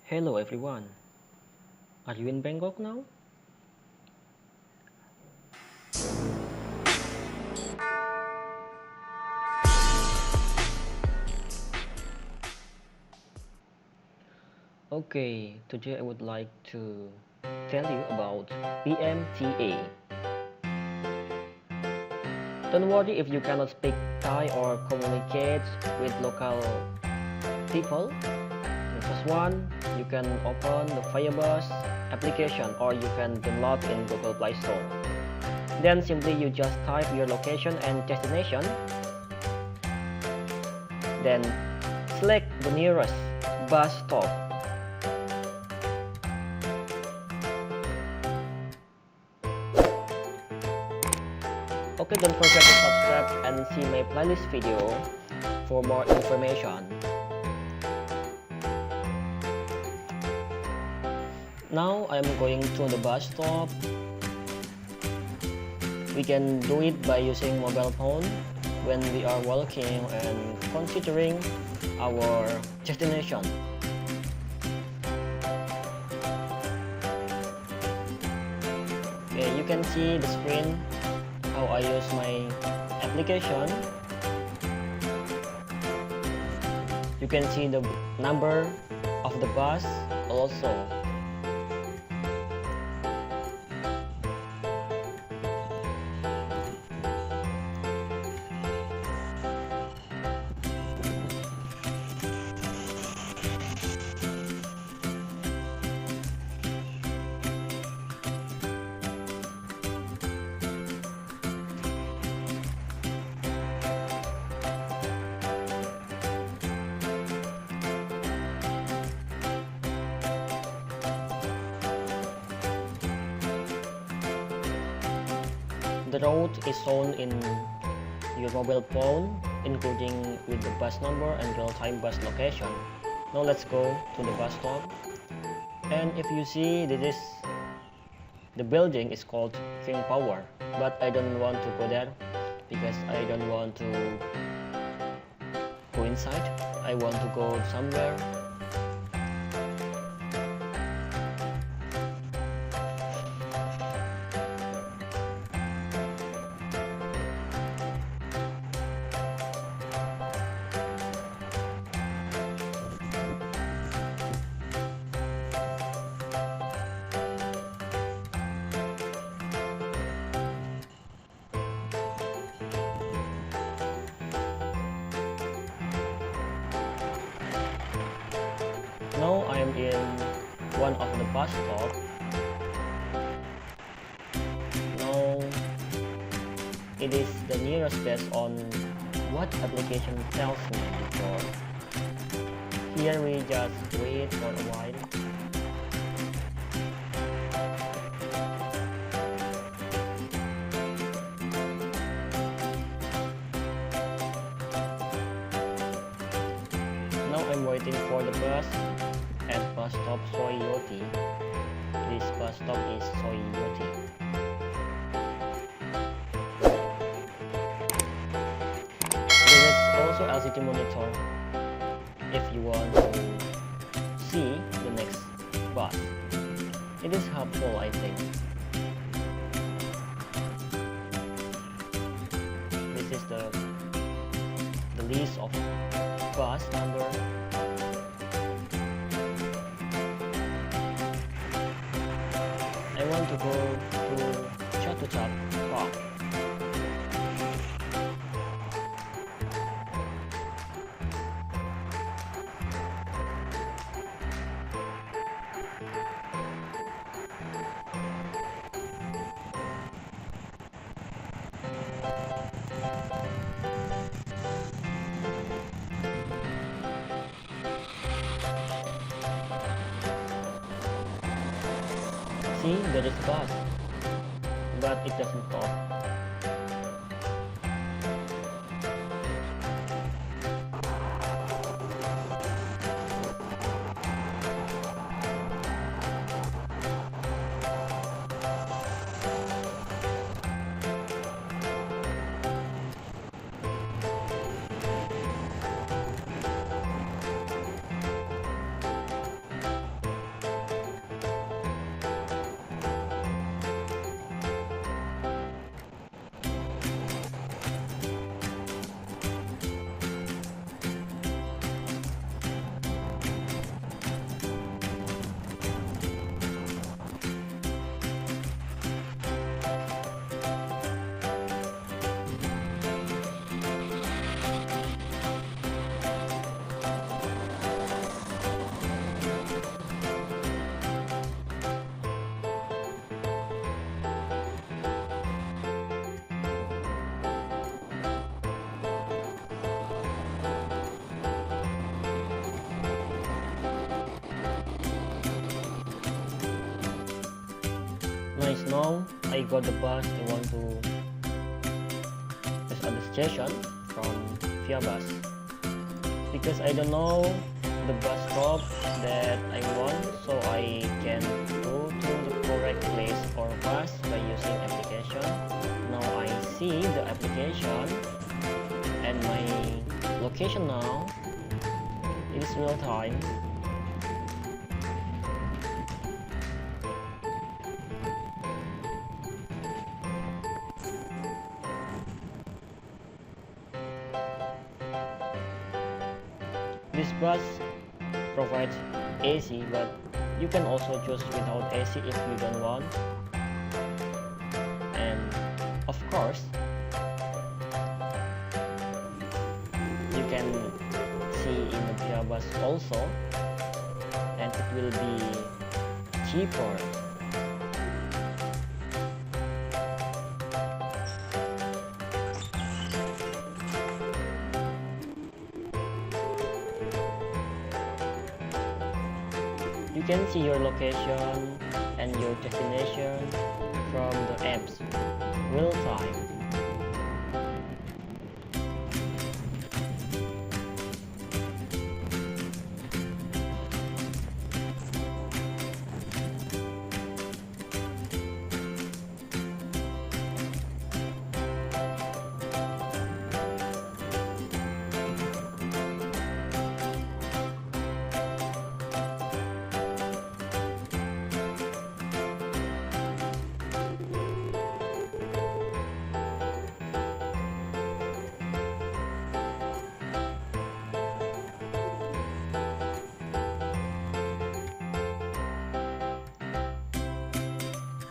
Hello everyone. Are you in Bangkok now? Okay, today I would like to tell you about BMTA. Don't worry if you cannot speak Thai or communicate with local people. First one, you can open the Firebus application or you can download in Google Play Store. Then simply you just type your location and destination. Then select the nearest bus stop. Okay, don't forget to subscribe and see my playlist video for more information. Now I'm going to the bus stop. We can do it by using mobile phone when we are walking and considering our destination. Okay, you can see the screen how I use my application. You can see the number of the bus also. The route is shown in your mobile phone, including with the bus number and real-time bus location. Now let's go to the bus stop. And if you see, the building is called King Power, but I don't want to go there because I don't want to go inside. I want to go somewhere. Now I am in one of the bus stops. Now it is the nearest based on what application tells me before. Here we just wait for a while. Now I'm waiting for the bus at bus stop Soyoti. This bus stop is Soyoti. There is also LCD monitor if you want to see the next bus. It is helpful, I think. This is the list of bus number. I want to go to Chatuchak Park. See, there is a bus, but it doesn't stop. I got the bus, I want to at the station from via bus, because I don't know the bus stop that I want, so I can go to the correct place or bus by using application. Now I see the application and my location now. It is real time. This bus provides AC, but you can also choose without AC if you don't want. And of course, you can see in the via bus also, and it will be cheaper. You can see your location and your destination from the apps real time.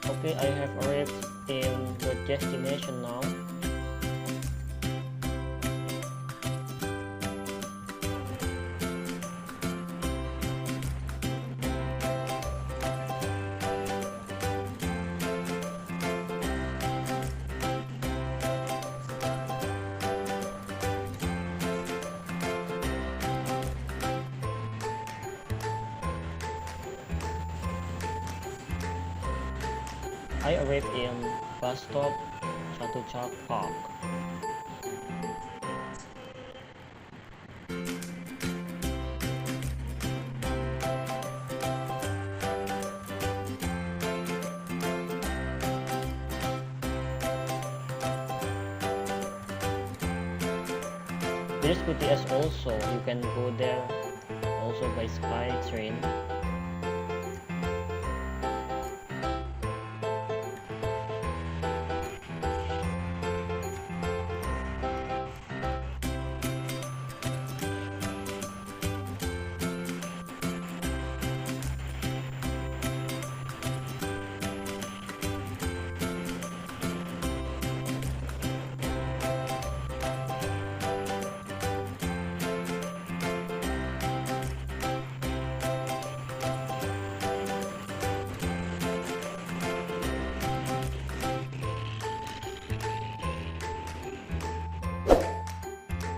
Okay, I have arrived in the destination now. I arrived in bus stop Chatuchak Park. There's BTS also, you can go there also by Sky Train.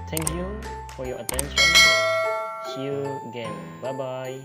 Thank you for your attention. See you again. Bye bye.